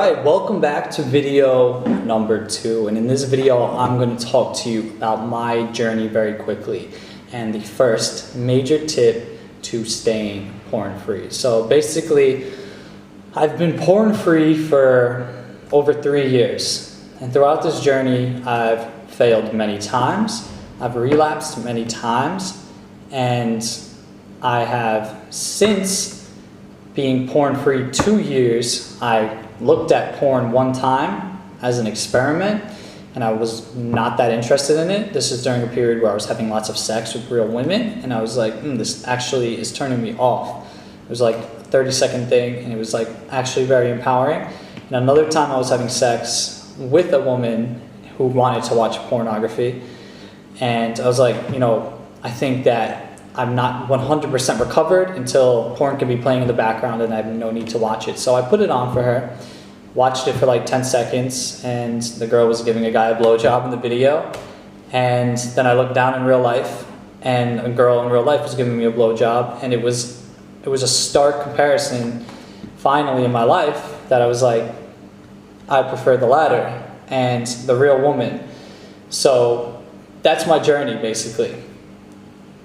Alright, welcome back to video number 2, and in this video I'm going to talk to you about my journey very quickly and the first major tip to staying porn free. So basically, I've been porn free for over 3 years, and throughout this journey I've failed many times, I've relapsed many times, and I have since being porn free 2 years. I looked at porn one time as an experiment and I was not that interested in it. This is during a period where I was having lots of sex with real women and I was like, this actually is turning me off. It was like a 30-second thing and it was like actually very empowering. And another time I was having sex with a woman who wanted to watch pornography, and I was like, I think that I'm not 100% recovered until porn can be playing in the background and I have no need to watch it. So I put it on for her, watched it for like 10 seconds, and the girl was giving a guy a blowjob in the video. And then I looked down in real life and a girl in real life was giving me a blowjob, and it was a stark comparison finally in my life that I was like, I prefer the latter and the real woman. So that's my journey basically.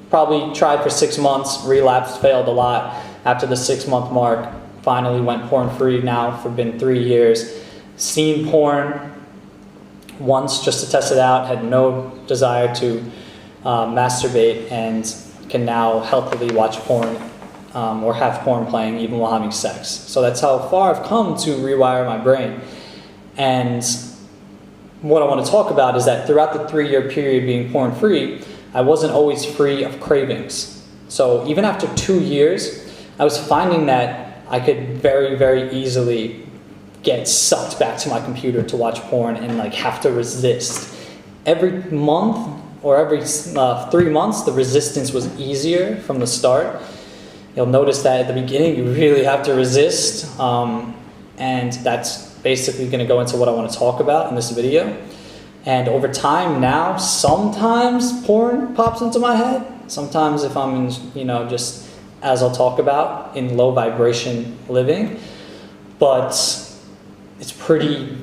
Probably tried for 6 months, relapsed, failed a lot. After the 6-month mark, finally went porn free now for been 3 years. Seen porn once just to test it out, had no desire to masturbate, and can now healthily watch porn or have porn playing even while having sex. So that's how far I've come to rewire my brain. And what I want to talk about is that throughout the 3-year period being porn free, I wasn't always free of cravings. So even after 2 years, I was finding that I could very, very easily get sucked back to my computer to watch porn and like have to resist. Every month or every 3 months, the resistance was easier from the start. You'll notice that at the beginning, you really have to resist. And that's basically gonna go into what I want to talk about in this video. And over time now, sometimes porn pops into my head. Sometimes if I'm in, just as I'll talk about, in low vibration living. But it's pretty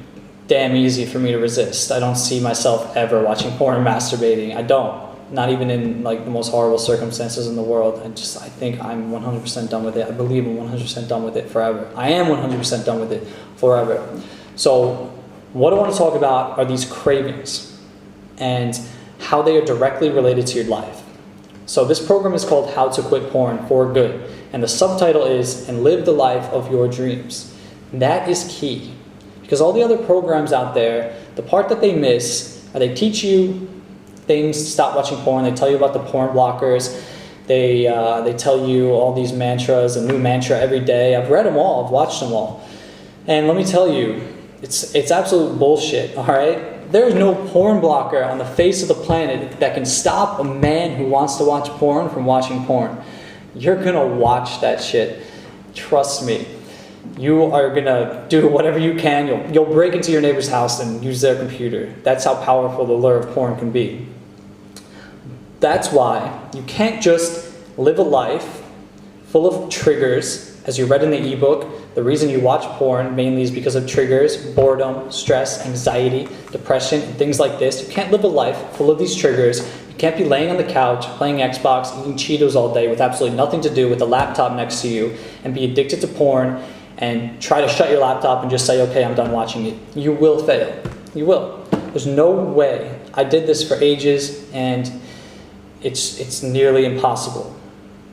damn easy for me to resist. I don't see myself ever watching porn or masturbating. I don't. Not even in like the most horrible circumstances in the world. I think I'm 100% done with it. I believe I'm 100% done with it forever. I am 100% done with it forever. So what I want to talk about are these cravings and how they are directly related to your life. So this program is called How to Quit Porn for Good, and the subtitle is And Live the Life of Your Dreams. And that is key, because all the other programs out there, the part that they miss are they teach you things to stop watching porn. They tell you about the porn blockers. They tell you all these mantras, a new mantra every day. I've read them all. I've watched them all. And let me tell you, it's absolute bullshit, all right? There is no porn blocker on the face of the planet that can stop a man who wants to watch porn from watching porn. You're gonna watch that shit. Trust me. You are gonna do whatever you can. You'll break into your neighbor's house and use their computer. That's how powerful the lure of porn can be. That's why you can't just live a life full of triggers. As you read in the ebook, the reason you watch porn mainly is because of triggers, boredom, stress, anxiety, depression, and things like this. You can't live a life full of these triggers. You can't be laying on the couch, playing Xbox, eating Cheetos all day with absolutely nothing to do with a laptop next to you and be addicted to porn and try to shut your laptop and just say, okay, I'm done watching it. You will fail. You will. There's no way. I did this for ages and it's nearly impossible.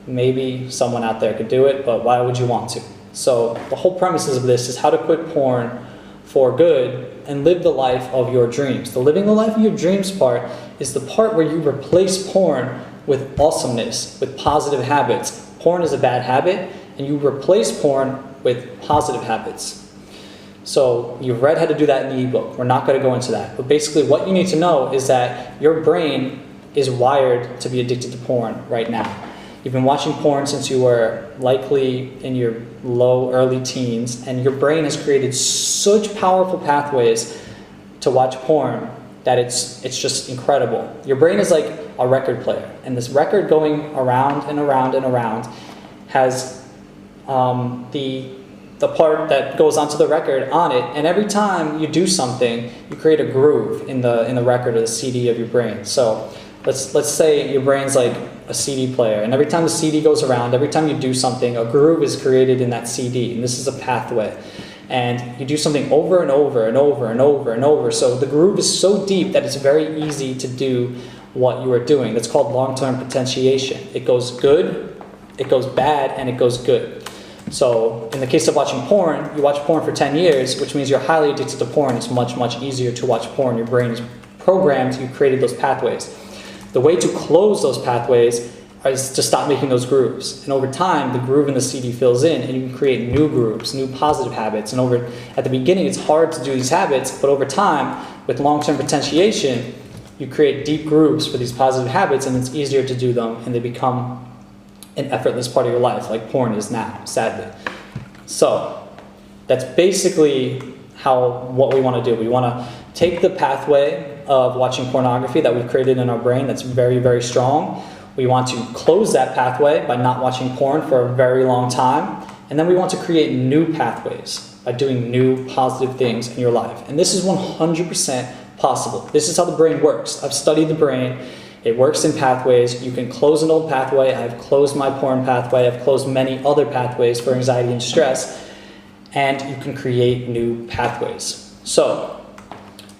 Maybe someone out there could do it, but why would you want to? So the whole premises of this is how to quit porn for good and live the life of your dreams. The living the life of your dreams part is the part where you replace porn with awesomeness, with positive habits. Porn is a bad habit, and you replace porn with positive habits. So you've read how to do that in the ebook. We're not going to go into that. But basically what you need to know is that your brain is wired to be addicted to porn right now. You've been watching porn since you were likely in your early teens, and your brain has created such powerful pathways to watch porn that it's just incredible. Your brain is like a record player, and this record going around and around and around has the the part that goes onto the record on it, and every time you do something, you create a groove in the record or the CD of your brain. So let's say your brain's like a CD player, and every time the CD goes around, every time you do something, a groove is created in that CD, and this is a pathway. And you do something over and over and over and over and over. So the groove is so deep that it's very easy to do what you are doing. That's called long-term potentiation. It goes good, it goes bad, and it goes good. So in the case of watching porn, you watch porn for 10 years, which means you're highly addicted to porn. It's much, much easier to watch porn. Your brain is programmed, you created those pathways. The way to close those pathways is to stop making those grooves. And over time, the groove in the CD fills in, and you can create new grooves, new positive habits. And at the beginning, it's hard to do these habits, but over time, with long-term potentiation, you create deep grooves for these positive habits, and it's easier to do them, and they become an effortless part of your life, like porn is now, sadly. So that's basically what we want to do. We want to take the pathway of watching pornography that we've created in our brain that's very, very strong. We want to close that pathway by not watching porn for a very long time. And then we want to create new pathways by doing new positive things in your life. And this is 100% possible. This is how the brain works. I've studied the brain. It works in pathways. You can close an old pathway. I've closed my porn pathway. I've closed many other pathways for anxiety and stress. And you can create new pathways. So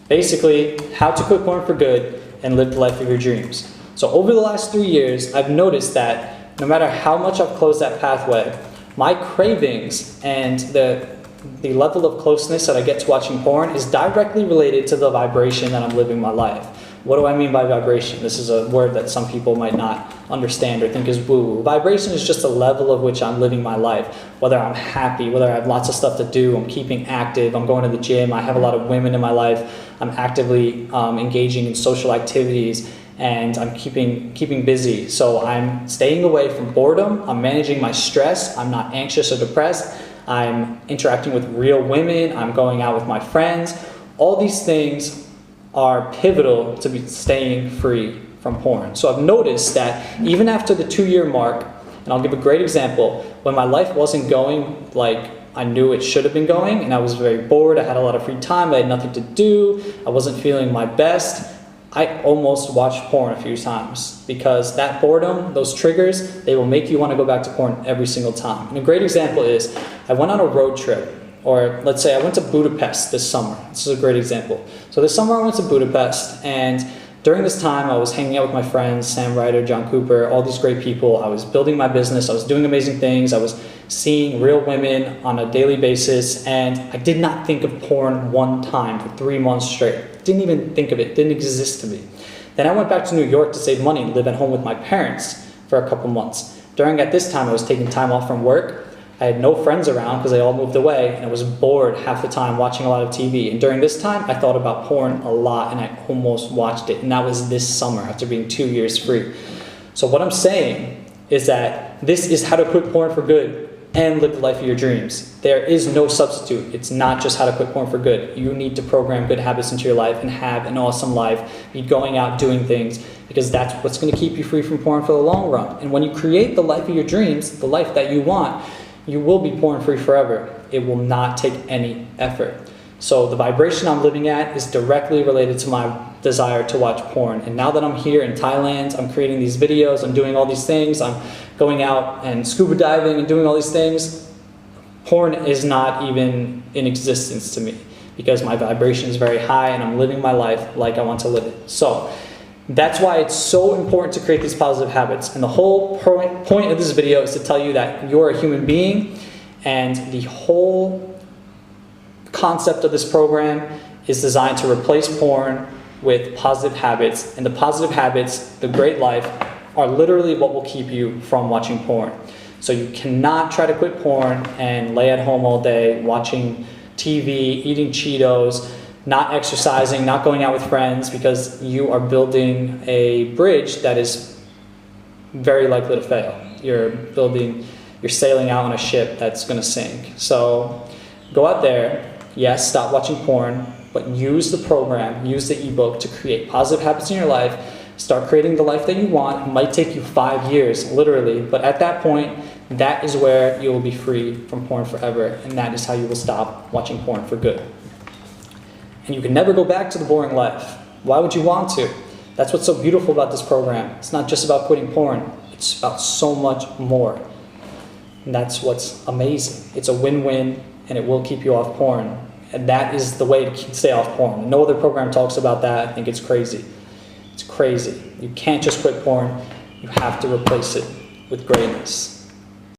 basically, how to quit porn for good and live the life of your dreams. So over the last 3 years, I've noticed that no matter how much I've closed that pathway, my cravings and the level of closeness that I get to watching porn is directly related to the vibration that I'm living my life. What do I mean by vibration? This is a word that some people might not understand or think is woo-woo. Vibration is just a level of which I'm living my life. Whether I'm happy, whether I have lots of stuff to do, I'm keeping active, I'm going to the gym, I have a lot of women in my life, I'm actively engaging in social activities, and I'm keeping busy. So I'm staying away from boredom, I'm managing my stress, I'm not anxious or depressed, I'm interacting with real women, I'm going out with my friends. All these things are pivotal to be staying free from porn. So I've noticed that even after the 2-year mark, and I'll give a great example, when my life wasn't going like I knew it should have been going, and I was very bored, I had a lot of free time, I had nothing to do, I wasn't feeling my best, I almost watched porn a few times because that boredom, those triggers, they will make you want to go back to porn every single time. And a great example is I went on a road trip, or let's say I went to Budapest this summer. This is a great example. So this summer I went to Budapest, and during this time I was hanging out with my friends, Sam Ryder, John Cooper, all these great people. I was building my business, I was doing amazing things, I was seeing real women on a daily basis, and I did not think of porn one time for 3 months straight. Didn't even think of it, didn't exist to me. Then I went back to New York to save money and live at home with my parents for a couple months. At this time I was taking time off from work. I had no friends around because they all moved away, and I was bored half the time watching a lot of TV. And during this time, I thought about porn a lot, and I almost watched it. And that was this summer after being 2 years free. So what I'm saying is that this is how to quit porn for good and live the life of your dreams. There is no substitute. It's not just how to quit porn for good. You need to program good habits into your life and have an awesome life. Be going out doing things, because that's what's going to keep you free from porn for the long run. And when you create the life of your dreams, the life that you want, you will be porn free forever. It will not take any effort. So the vibration I'm living at is directly related to my desire to watch porn. And now that I'm here in Thailand, I'm creating these videos, I'm doing all these things, I'm going out and scuba diving and doing all these things. Porn is not even in existence to me because my vibration is very high and I'm living my life like I want to live it. So that's why it's so important to create these positive habits. And the whole point of this video is to tell you that you're a human being, and the whole concept of this program is designed to replace porn with positive habits. And the positive habits, the great life, are literally what will keep you from watching porn. So you cannot try to quit porn and lay at home all day watching TV, eating Cheetos, not exercising, not going out with friends, because you are building a bridge that is very likely to fail. You're sailing out on a ship that's going to sink. So go out there, yes, stop watching porn, but use the program, use the ebook to create positive habits in your life. Start creating the life that you want. It might take you 5 years, literally, but at that point, That is where you will be free from porn forever, and that is how you will stop watching porn for good. And you can never go back to the boring life. Why would you want to? That's what's so beautiful about this program. It's not just about quitting porn. It's about so much more. And that's what's amazing. It's a win-win, and it will keep you off porn. And that is the way to stay off porn. No other program talks about that. I think it's crazy. It's crazy. You can't just quit porn. You have to replace it with greatness.